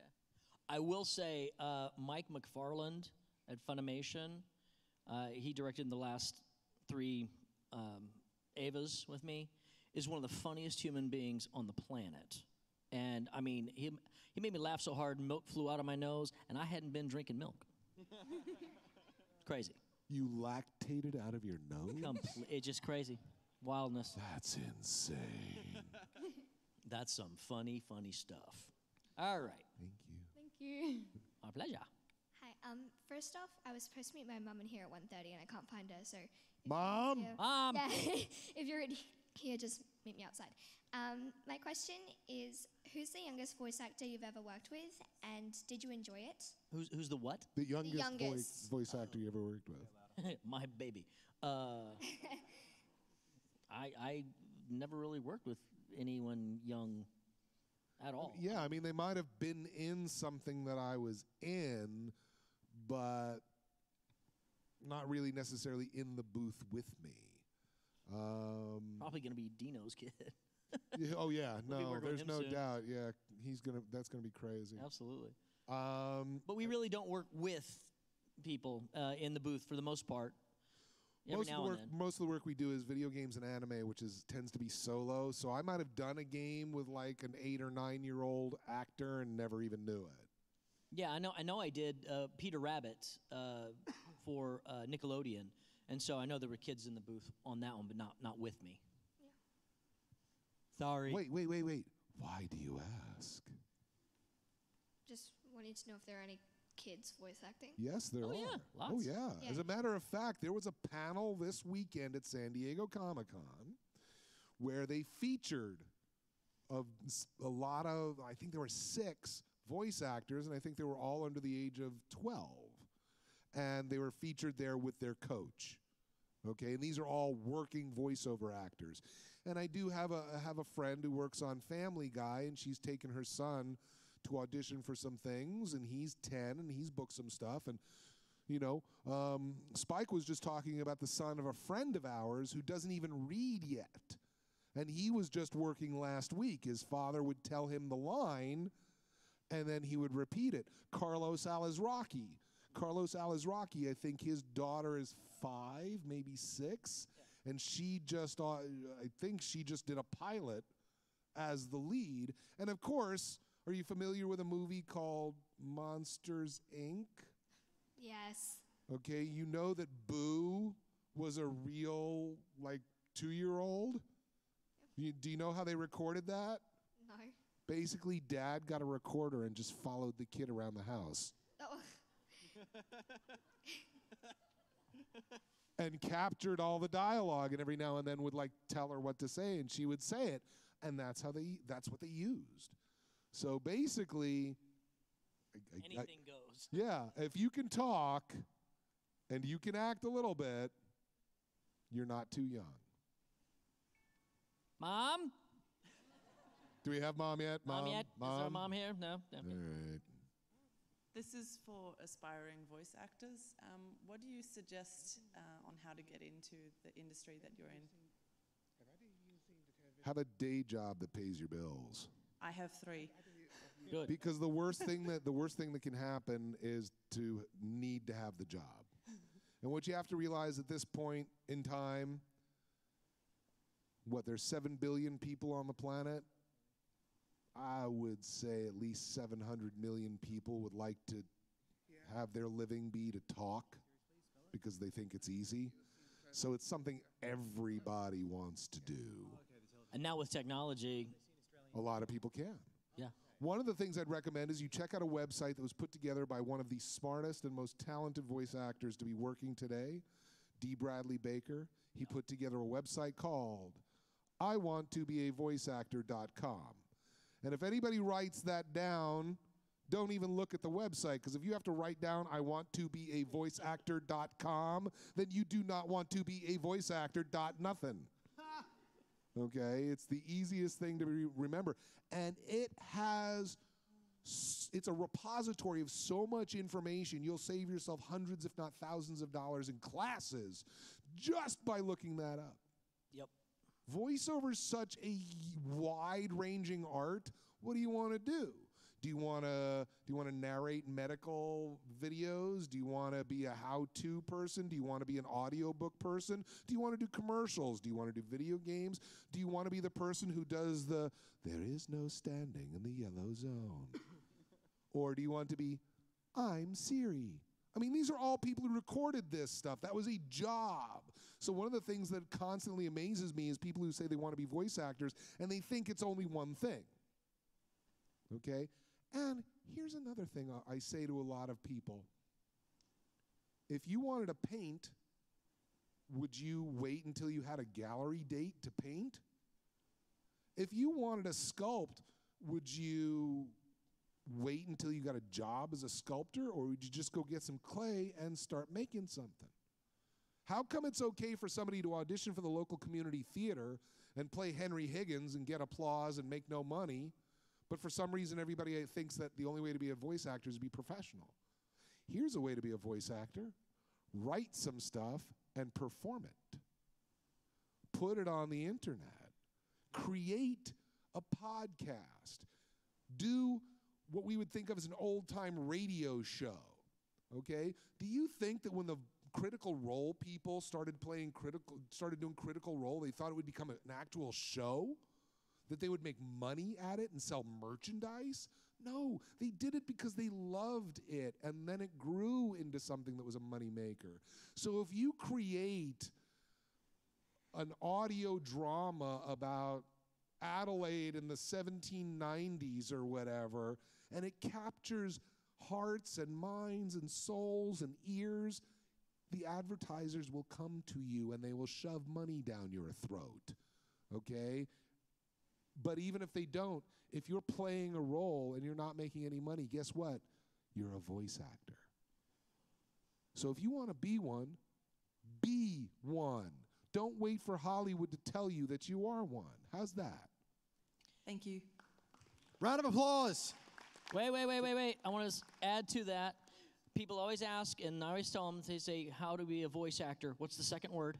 I will say Mike McFarland at Funimation, he directed the last 3 Avas with me, is one of the funniest human beings on the planet. And I mean, he made me laugh so hard, milk flew out of my nose, and I hadn't been drinking milk. Crazy. You lactated out of your nose? It's just crazy. Wildness. That's insane. That's some funny, funny stuff. All right. Thank you. Thank you. Our pleasure. Hi. First off, I was supposed to meet my mum in here at 1:30 and I can't find her, so... Mom? Mom! Yeah, if you're in here, just meet me outside. My question is, who's the youngest voice actor you've ever worked with, and did you enjoy it? Who's the what? The youngest, youngest. Voice actor you ever worked with. My baby. I never really worked with anyone young at all. Yeah, I mean, they might have been in something that I was in, but not really necessarily in the booth with me. Probably going to be Dino's kid. Yeah, oh yeah, We'll be no, working with there's him no soon. doubt. Yeah, that's gonna be crazy. Absolutely. But we really don't work with people in the booth for the most part. Every now and then. Most of the work we do is video games and anime, which tends to be solo. So I might have done a game with like an 8 or 9 year old actor and never even knew it. Yeah, I know. I did Peter Rabbit for Nickelodeon, and so I know there were kids in the booth on that one, but not with me. Sorry. Wait. Why do you ask? Just wanting to know if there are any kids voice acting. Yes, there are. Yeah, lots. Oh, yeah. As a matter of fact, there was a panel this weekend at San Diego Comic-Con where they featured a lot of, I think there were 6 voice actors, and I think they were all under the age of 12. And they were featured there with their coach. Okay, and these are all working voiceover actors. And I do have a friend who works on Family Guy, and she's taken her son to audition for some things, and he's 10, and he's booked some stuff. And You know, Spike was just talking about the son of a friend of ours who doesn't even read yet. And he was just working last week. His father would tell him the line, and then he would repeat it. Carlos Alazraqui, I think his daughter is 5, maybe 6, and she just, I think she just did a pilot as the lead. And of course, are you familiar with a movie called Monsters, Inc.? Yes. Okay, you know that Boo was a real, 2-year-old? Do you know how they recorded that? No. Basically, Dad got a recorder and just followed the kid around the house. Oh. And captured all the dialogue, and every now and then would tell her what to say, and she would say it, and that's what they used. So basically, anything goes. Yeah, if you can talk and you can act a little bit, you're not too young. Mom? Do we have Mom yet? Mom yet? Is there a mom here? No? All right. This is for aspiring voice actors. What do you suggest on how to get into the industry that you're in? Have a day job that pays your bills. I have 3. Good. Because the worst thing that can happen is to need to have the job. And what you have to realize at this point in time, there's 7 billion people on the planet. I would say at least 700 million people would like to have their living be to talk because they think it's easy. So it's something everybody wants to do. And now with technology, a lot of people can. Yeah. One of the things I'd recommend is you check out a website that was put together by one of the smartest and most talented voice actors to be working today, D. Bradley Baker. He put together a website called iwanttobeavoiceactor.com. And if anybody writes that down, don't even look at the website, because if you have to write down iwanttobeavoiceactor.com, then you do not want to be a voice actor. Nothing. Okay, it's the easiest thing to remember. And it's a repository of so much information, you'll save yourself hundreds, if not thousands of dollars in classes just by looking that up. Yep. Voiceover is such a wide-ranging art. What do you want to do? Do you want to narrate medical videos? Do you want to be a how-to person? Do you want to be an audiobook person? Do you want to do commercials? Do you want to do video games? Do you want to be the person who does the "there is no standing in the yellow zone"? Or do you want to be "I'm Siri"? I mean, these are all people who recorded this stuff. That was a job. So one of the things that constantly amazes me is people who say they want to be voice actors and they think it's only one thing. Okay? And here's another thing I say to a lot of people. If you wanted to paint, would you wait until you had a gallery date to paint? If you wanted to sculpt, would you wait until you got a job as a sculptor, or would you just go get some clay and start making something? How come it's okay for somebody to audition for the local community theater and play Henry Higgins and get applause and make no money, but for some reason everybody thinks that the only way to be a voice actor is to be professional? Here's a way to be a voice actor. Write some stuff and perform it. Put it on the internet. Create a podcast. Do what we would think of as an old-time radio show, okay? Do you think that when the Critical Role people started doing Critical Role, they thought it would become an actual show? That they would make money at it and sell merchandise? No, they did it because they loved it, and then it grew into something that was a money maker. So if you create an audio drama about Adelaide in the 1790s or whatever, and it captures hearts and minds and souls and ears, the advertisers will come to you and they will shove money down your throat, okay? But even if they don't, if you're playing a role and you're not making any money, guess what? You're a voice actor. So if you want to be one, be one. Don't wait for Hollywood to tell you that you are one. How's that? Thank you. Round of applause. Wait. I want to add to that. people always ask, and I always tell them, they say, how to be a voice actor? What's the second word?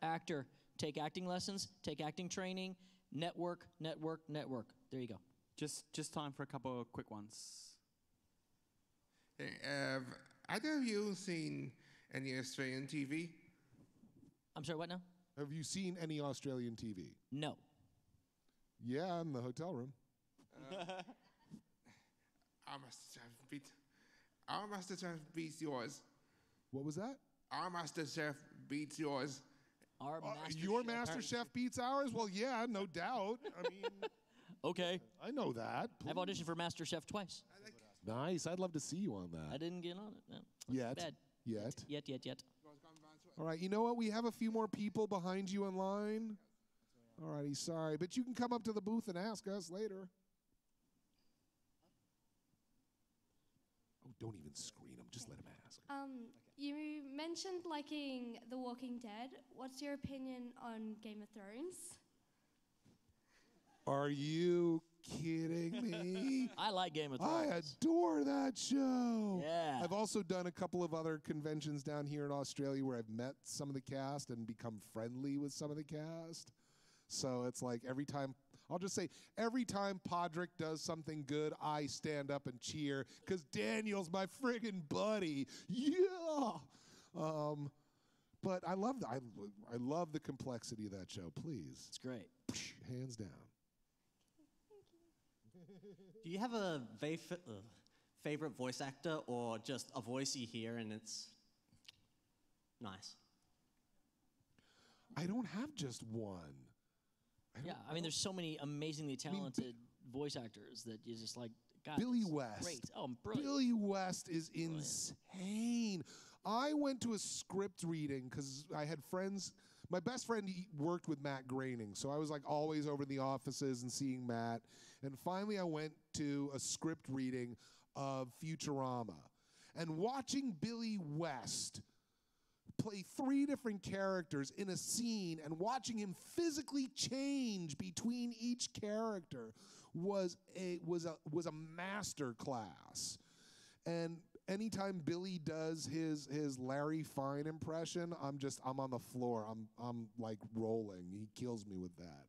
Actor. Take acting lessons, take acting training, network, network, network. There you go. Just time for a couple of quick ones. Have either of you seen any Australian TV? I'm sorry, what now? Have you seen any Australian TV? No. Yeah, in the hotel room. Our MasterChef beats yours. What was that? Our MasterChef beats yours. Our your MasterChef beats ours? Well, yeah, no doubt. I mean, okay. I know that. I've auditioned for MasterChef twice. Nice. I'd love to see you on that. I didn't get on it. No. Yet. Bad. Yet. All right, you know what? We have a few more people behind you in line. All righty, sorry. But you can come up to the booth and ask us later. Oh, don't even screen them. Just let him ask. You mentioned liking The Walking Dead. What's your opinion on Game of Thrones? Are you kidding me? I like Game of Thrones. I adore that show. Yeah. I've also done a couple of other conventions down here in Australia where I've met some of the cast and become friendly with some of the cast. So it's like every time, I'll just say, every time Podrick does something good, I stand up and cheer because Daniel's my friggin' buddy. Yeah. But I love the complexity of that show. Please. It's great. Hands down. Do you have a favorite voice actor or just a voice you hear and it's nice? I don't have just one. I mean, there's so many amazingly talented voice actors that you're just like, God, Billy this is West. Great. Oh, brilliant. Billy West is insane. I went to a script reading because I had friends. My best friend worked with Matt Groening, so I was like always over in the offices and seeing Matt. And finally, I went to a script reading of Futurama, and watching Billy West play 3 different characters in a scene and watching him physically change between each character was a master class. And anytime Billy does his Larry Fine impression, I'm on the floor. I'm like rolling. He kills me with that.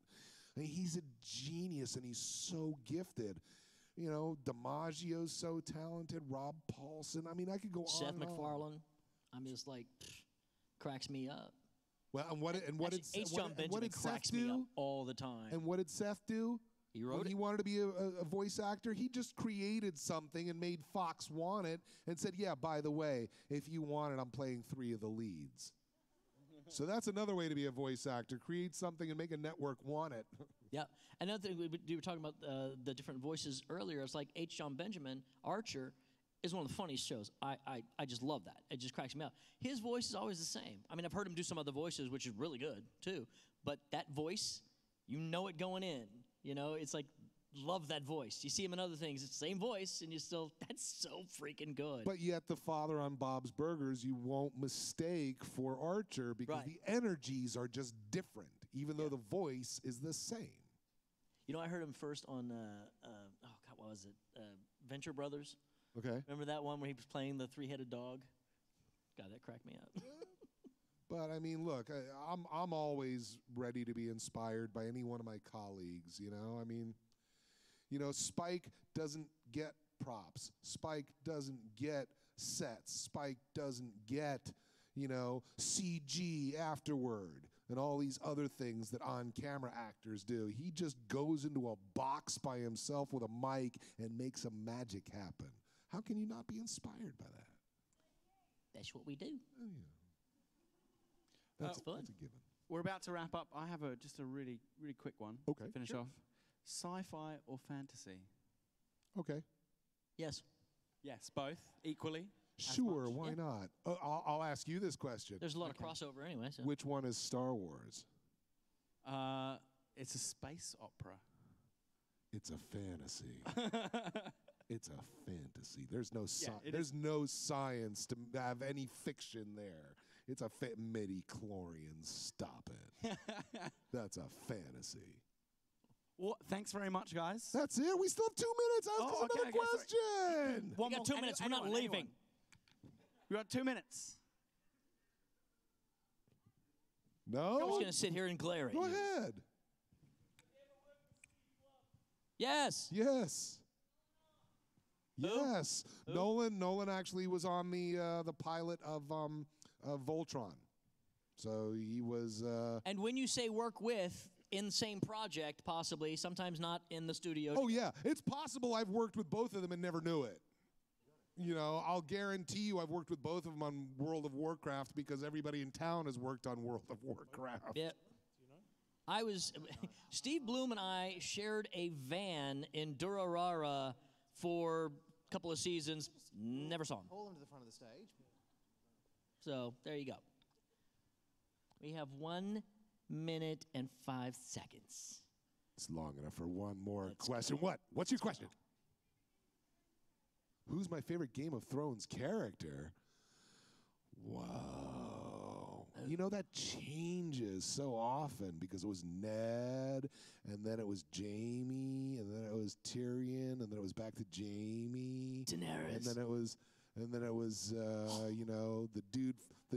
I mean, he's a genius and he's so gifted. You know, DiMaggio's so talented. Rob Paulson. I mean, I could go Seth on and on. MacFarlane. I'm just like, cracks me up. Well, and what did H. John Benjamin cracks me up all the time. And what did Seth do? He wrote when it. he wanted to be a voice actor, he just created something and made Fox want it and said, yeah, by the way, if you want it, I'm playing 3 of the leads. So that's another way to be a voice actor. Create something and make a network want it. Yeah. Another thing, we were talking about the different voices earlier. It's like H. John Benjamin, Archer, is one of the funniest shows. I just love that. It just cracks me up. His voice is always the same. I mean, I've heard him do some other voices, which is really good, too. But that voice, you know it going in. You know, it's like, love that voice. You see him in other things, it's the same voice, and you still, that's so freaking good. But yet the father on Bob's Burgers, you won't mistake for Archer because the energies are just different, even though the voice is the same. You know, I heard him first on, what was it? Venture Brothers. Okay. Remember that one where he was playing the 3-headed dog? God, that cracked me up. But I mean, look, I'm always ready to be inspired by any one of my colleagues, you know? I mean, you know, Spike doesn't get props. Spike doesn't get sets. Spike doesn't get, you know, CG afterward and all these other things that on-camera actors do. He just goes into a box by himself with a mic and makes some magic happen. How can you not be inspired by that? That's what we do. Oh, yeah. That's fun. That's a given. We're about to wrap up. I have just a really, really quick one to finish off. Sci-fi or fantasy? Okay. Yes. Yes, both equally. Sure, why not? I'll ask you this question. There's a lot of crossover anyway. So. Which one is Star Wars? It's a space opera. It's a fantasy. It's a fantasy. There's no it there's no science to have any fiction there. It's a midi-chlorian. Stop it. That's a fantasy. Well, thanks very much, guys. That's it. We still have 2 minutes. Ask us another question. We got 2 minutes. We're not leaving. We got 2 minutes. No. I'm just going to sit here and glare at you. Go ahead. Yes. Yes. Yes. Nolan actually was on the pilot of Voltron. So he was. And when you say work with, in the same project, possibly, sometimes not in the studio. Oh yeah, it's possible I've worked with both of them and never knew it. You know, I'll guarantee you I've worked with both of them on World of Warcraft because everybody in town has worked on World of Warcraft. Yeah. Steve Bloom and I shared a van in Durarara for a couple of seasons. Never saw him. Hold him to the front of the stage. So there you go. We have 1 minute and 5 seconds. It's long enough for one more question. What? What's your question? Who's my favorite Game of Thrones character? Wow. You know, that changes so often because it was Ned, and then it was Jaime, and then it was Tyrion, and then it was back to Jaime. Daenerys. And then it was you know, the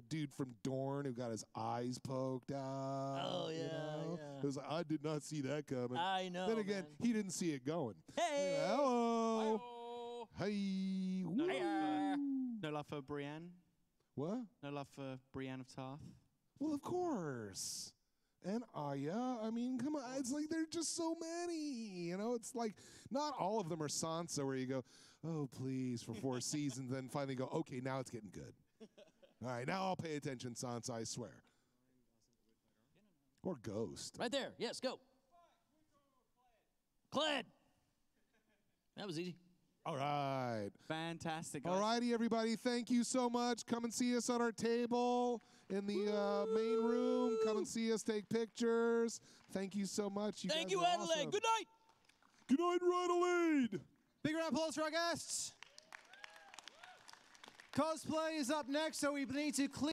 dude from Dorne who got his eyes poked out. Oh, yeah, you know? yeah. It was like, I did not see that coming. I know, Then again, man. he didn't see it going. Hey! Hello! Hey! No love for Brienne? What? No love for Brienne of Tarth? Well, of course. And Arya, I mean, come on. It's like there are just so many. You know, it's like not all of them are Sansa where you go, oh, please, for 4 seasons, then finally go, okay, now it's getting good. All right, now I'll pay attention, Sansa, I swear. Or Ghost. Right there. Yes, go. Cled. That was easy. All right. Fantastic, guys. All righty, everybody. Thank you so much. Come and see us on our table in the main room. Come and see us take pictures. Thank you so much. Thank guys you, are Adelaide. awesome. Good night. Good night, Adelaide. Big round of applause for our guests. Cosplay is up next, so we need to clear.